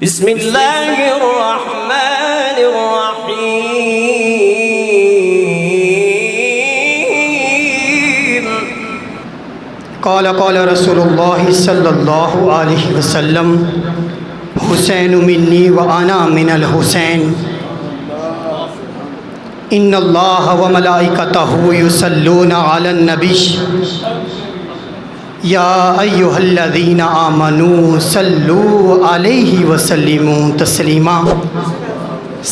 بسم اللہ الرحمن الرحیم قال رسول اللہ صلی اللہ علیہ وسلم حسین منی وانا من الحسین ان اللہ وملائکتہ یصلون علی النبی یا ایہا الذین آمنوا صلوا علیہ وسلموا تسلیما۔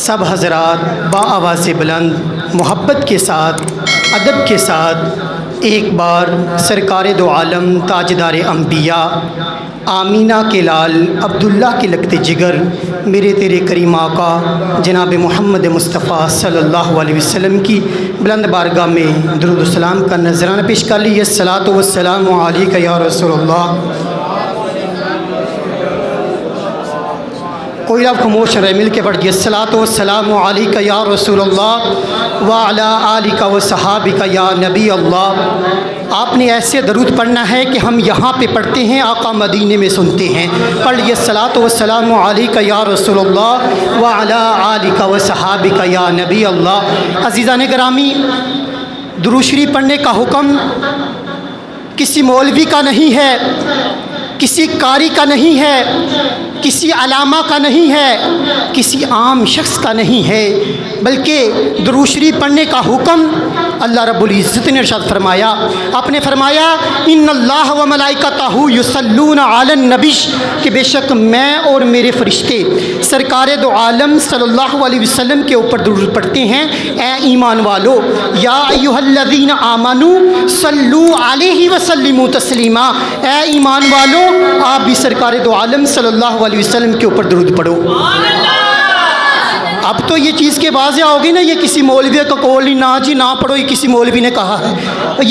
سب حضرات بآواز بلند محبت کے ساتھ ادب کے ساتھ ایک بار سرکار دو عالم تاجدار انبیاء آمینہ کے لال عبداللہ کے لگتے جگر میرے تیرے کریم آقا جناب محمد مصطفیٰ صلی اللہ علیہ وسلم کی بلند بارگاہ میں درود و سلام کا نذرانہ پیش کر لیجیے۔ الصلاۃ والسلام علیک یا رسول اللہ۔ کوئی آپ خاموش رہے، مل کے پڑھ دیجیے۔ الصلاۃ والسلام علیک یا رسول اللہ وعلی آلک وصحابک یا نبی اللہ۔ آپ نے ایسے درود پڑھنا ہے کہ ہم یہاں پہ پڑھتے ہیں، آقا مدینے میں سنتے ہیں۔ پڑھ لیجیے الصلاۃ والسلام علیک یا رسول اللہ وعلی آلک وصحابک یا نبی اللہ۔ عزیزان گرامی، درود شریف پڑھنے کا حکم کسی مولوی کا نہیں ہے، کسی قاری کا نہیں ہے، کسی علامہ کا نہیں ہے، کسی عام شخص کا نہیں ہے، بلکہ درود شریف پڑھنے کا حکم اللہ رب العزت نے ارشاد فرمایا۔ آپ نے فرمایا ان اللہ و ملائکتہ یصلون علی النبی، کہ بے شک میں اور میرے فرشتے سرکار دو عالم صلی اللہ علیہ وسلم کے اوپر درود پڑھتے ہیں۔ اے ایمان والو، یا ایھا الذین آمنوا صلوا علیہ وسلموا تسلیما، اے ایمان والو آپ بھی سرکار دو عالم صلی اللہ علیہ وسلم کے اوپر درود پڑھو۔ اب تو یہ چیز کے واضح ہوگی نا، یہ کسی مولوی کا قول نہیں، نہ جی نہ پڑھو، یہ کسی مولوی نے کہا ہے،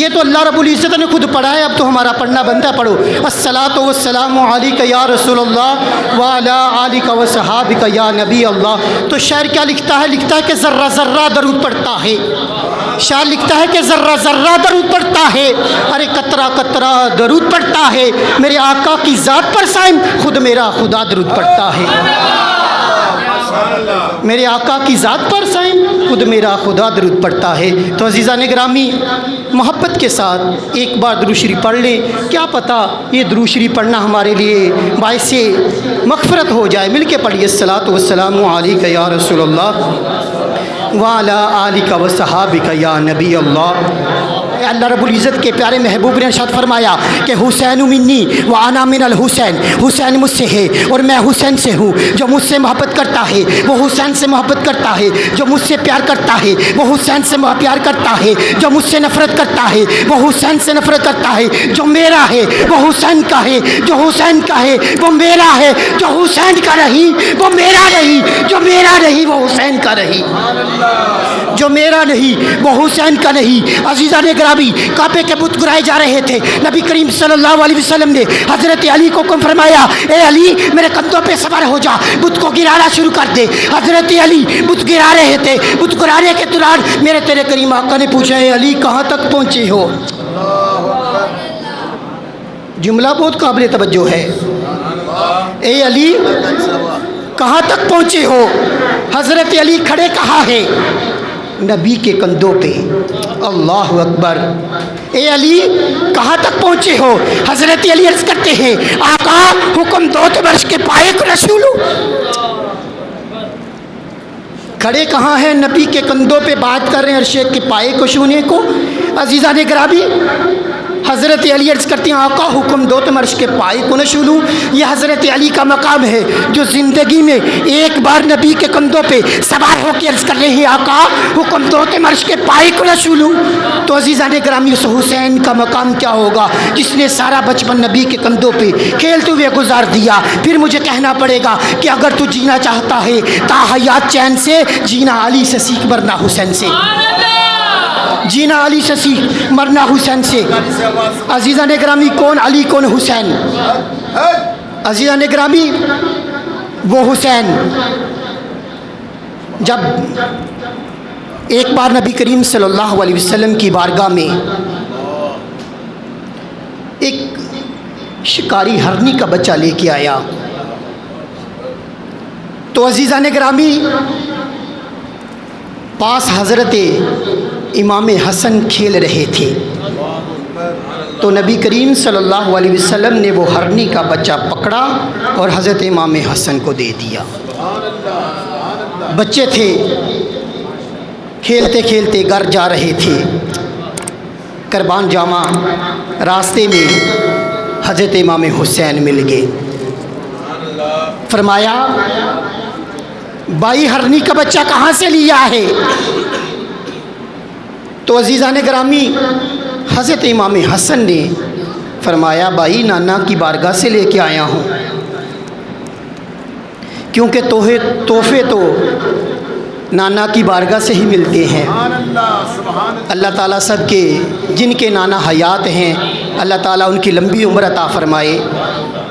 یہ تو اللہ رب العزت نے خود پڑھا ہے، اب تو ہمارا پڑھنا بنتا ہے۔ پڑھو الصلاۃ والسلام علیک یا رسول اللہ وعلی آلک وصحابک یا نبی اللہ۔ تو شاعر کیا لکھتا ہے؟ لکھتا ہے کہ ذرہ ذرہ درود پڑھتا ہے، شاعر لکھتا ہے کہ ذرہ ذرہ درود پڑھتا ہے، ارے قطرہ قطرہ درود پڑھتا ہے، میرے آقا کی ذات پر سائم خود میرا خدا درود پڑھتا ہے، میرے آقا کی ذات پر سائم خود میرا خدا درود پڑھتا ہے۔ تو عزیزان گرامی، محبت کے ساتھ ایک بار درود شریف پڑھ لیں، کیا پتہ یہ درود شریف پڑھنا ہمارے لیے باعث مغفرت ہو جائے۔ مل کے پڑھیے الصلاۃ والسلام علیک یا رسول اللہ وعلی آلک وصحابک یا نبی اللہ۔ اللہ رب العزت کے پیارے محبوب نے ارشاد فرمایا کہ حسین منی وانا من الحسین، حسین مجھ سے ہے اور میں حسین سے ہوں۔ جو مجھ سے محبت کرتا ہے وہ حسین سے محبت کرتا ہے، جو مجھ سے پیار کرتا ہے وہ حسین سے پیار کرتا ہے، جو مجھ سے نفرت کرتا ہے وہ حسین سے نفرت کرتا ہے۔ جو میرا ہے وہ حسین کا ہے، جو حسین کا ہے وہ میرا ہے، جو حسین کا نہیں وہ میرا نہیں، جو میرا نہیں وہ حسین کا نہیں، جو میرا نہیں وہ حسین کا نہیں۔ عزیزان گرامی، کعبے کے بت گرائے جا رہے تھے، نبی کریم صلی اللہ علیہ وسلم نے حضرت علی کو حکم فرمایا، اے علی میرے کندھوں پہ سوار ہو جا، بت کو گرانا شروع کر دے۔ حضرت علی بت گرا رہے تھے، بت گرانے کے دوران میرے تیرے کریم آقا نے پوچھا، اے علی کہاں تک پہنچے ہو؟ جملہ بہت قابل توجہ ہے، اے علی کہاں تک پہنچے ہو؟ حضرت علی کھڑے کہاں ہے؟ نبی کے کندھوں پہ۔ اللہ اکبر۔ اے علی کہاں تک پہنچے ہو؟ حضرت علی عرض کرتے ہیں، آقا حکم دو تو عرش کے پائے کو نہ چھو لوں۔ کھڑے کہاں ہیں؟ نبی کے کندھوں پہ بات کر رہے ہیں عرش کے پائے کو چھونے کو۔ عزیزان گرامی، حضرت علی عرض کرتے ہیں، آقا حکم دو تو عرش کے پائے کو نہ چھو لوں۔ یہ حضرت علی کا مقام ہے جو زندگی میں ایک بار نبی کے کندھوں پہ سوار ہو کے عرض کر رہے ہیں، آقا حکم دو تو عرش کے پائے کو نہ چھو لوں۔ تو عزیزان گرامی، اس حسین کا مقام کیا ہوگا جس نے سارا بچپن نبی کے کندھوں پہ کھیلتے ہوئے گزار دیا؟ پھر مجھے کہنا پڑے گا کہ اگر تو جینا چاہتا ہے تا حیات چین سے، جینا علی سے سیکھ ورنہ حسین سے، جینا علی سے سیکھ مرنا حسین سے۔ عزیزان گرامی، کون علی کون حسین؟ عزیزان گرامی، وہ حسین جب ایک بار نبی کریم صلی اللہ علیہ وسلم کی بارگاہ میں ایک شکاری ہرنی کا بچہ لے کے آیا، تو عزیزان گرامی، پاس حضرت امام حسن کھیل رہے تھے تو نبی کریم صلی اللہ علیہ وسلم نے وہ ہرنی کا بچہ پکڑا اور حضرت امام حسن کو دے دیا۔ بچے تھے، کھیلتے کھیلتے گھر جا رہے تھے، قربان جامع راستے میں حضرت امام حسین مل گئے۔ فرمایا بھائی ہرنی کا بچہ کہاں سے لیا ہے؟ تو عزیزان گرامی حضرت امام حسن نے فرمایا بھائی نانا کی بارگاہ سے لے کے آیا ہوں، کیونکہ تحفے تو نانا کی بارگاہ سے ہی ملتے ہیں۔ اللہ تعالیٰ سب کے جن کے نانا حیات ہیں اللہ تعالیٰ ان کی لمبی عمر عطا فرمائے،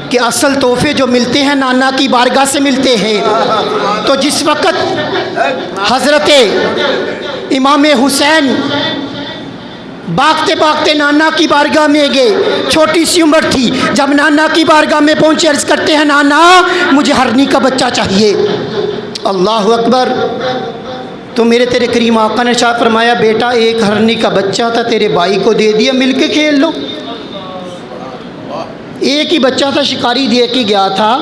کہ اصل تحفے جو ملتے ہیں نانا کی بارگاہ سے ملتے ہیں۔ تو جس وقت حضرت امام حسین بھاگتے بھاگتے نانا کی بارگاہ میں گئے، چھوٹی سی عمر تھی، جب نانا کی بارگاہ میں پہنچے عرض کرتے ہیں نانا مجھے ہرنی کا بچہ چاہیے۔ اللہ اکبر۔ تو میرے تیرے کریم آقا نے ارشاد فرمایا بیٹا ایک ہرنی کا بچہ تھا تیرے بھائی کو دے دیا، مل کے کھیل لو۔ ایک ہی بچہ تھا، شکاری دے کے گیا تھا،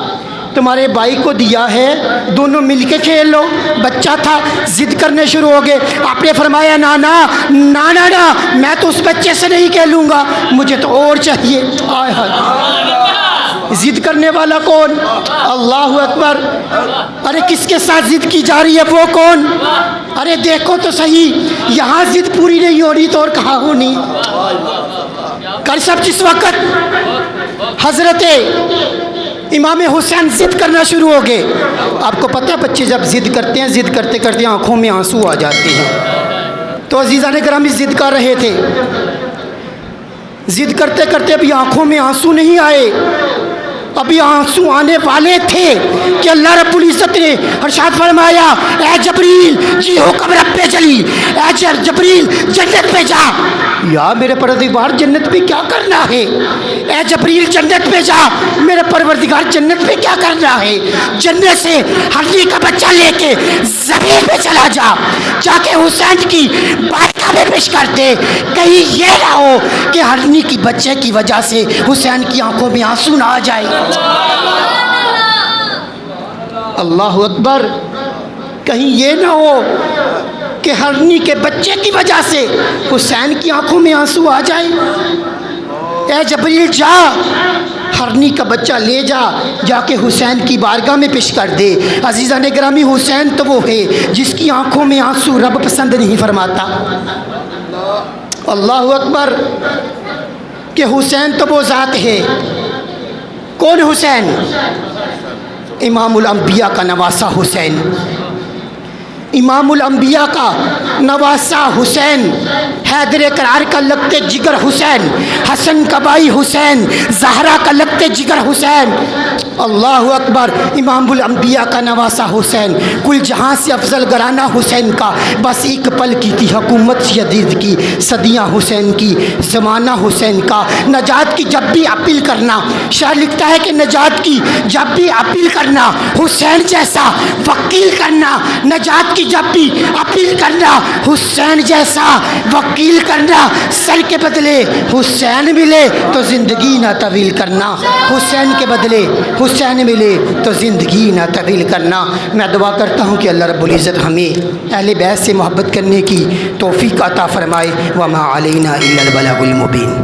تمہارے بھائی کو دیا ہے، دونوں مل کے کھیل لو۔ بچہ تھا، ضد کرنے شروع ہو گئے۔ آپ نے فرمایا نانا نانا نا میں تو اس بچے سے نہیں کھیلوں گا، مجھے تو اور چاہیے۔ آئے ہائے، ضد کرنے والا کون؟ اللہ اکبر۔ ارے کس کے ساتھ ضد کی جا رہی ہے، وہ کون؟ ارے دیکھو تو صحیح، یہاں ضد پوری نہیں ہو رہی تو اور کہاں ہونی؟ کل سب جس وقت حضرت امام حسین ضد کرنا شروع ہو گئے۔ آپ کو پتہ ہے بچے جب ضد کرتے ہیں، ضد کرتے کرتے آنکھوں میں آنسو آ جاتے ہیں۔ تو عزیزان گرامی ضد کر رہے تھے، ضد کرتے کرتے ابھی آنکھوں میں آنسو نہیں آئے، ابھی آنسو آنے والے تھے کہ اللہ رب العزت نے ارشاد فرمایا اے جبریل جی حکم رب پہ چلی، اے جبریل جنت پہ جا۔ یا میرے پروردگار جنت پہ کیا کرنا ہے؟ اے جبریل جنت پہ جا، میرے پروردگار جنت پہ کیا کرنا ہے؟ جنت سے ہرنی کا بچہ لے کے زمین پہ چلا جا، جا کے حسین کی بارگاہ میں پیش کر دے، کہیں یہ نہ ہو کہ ہرنی کی بچے کی وجہ سے حسین کی آنکھوں میں آنسو نہ آ جائے۔ اللہ اکبر۔ کہیں یہ نہ ہو کہ ہرنی کے بچے کی وجہ سے حسین کی آنکھوں میں آنسو آ جائے۔ اے جبریل جا، ہرنی کا بچہ لے جا، جا کے حسین کی بارگاہ میں پیش کر دے۔ عزیزان گرامی حسین تو وہ ہے جس کی آنکھوں میں آنسو رب پسند نہیں فرماتا۔ اللہ اکبر۔ کہ حسین تو وہ ذات ہے۔ کون حسین؟ امام الانبیاء کا نواسہ حسین، امام الانبیاء کا نواسہ حسین، حیدر قرار کا لگتے جگر حسین، حسن کا بھائی حسین، زہرا کا لگتے جگر حسین۔ اللہ اکبر۔ امام الانبیاء کا نواسہ حسین، کل جہاں سے افضل گرانہ حسین کا، بس ایک پل کی تھی حکومت یزید کی، صدیاں حسین کی، زمانہ حسین کا۔ نجات کی جب بھی اپیل کرنا، شاعر لکھتا ہے کہ نجات کی جب بھی اپیل کرنا حسین جیسا وکیل کرنا، نجات کی جب بھی اپیل کرنا حسین جیسا وکیل کرنا، سر کے بدلے حسین ملے تو زندگی نہ طویل کرنا، حسین کے بدلے حسین ملے تو زندگی نہ طویل کرنا۔ میں دعا کرتا ہوں کہ اللہ رب العزت ہمیں اہل بیت سے محبت کرنے کی توفیق عطا فرمائے۔ وما علینا الا البلاغ المبین۔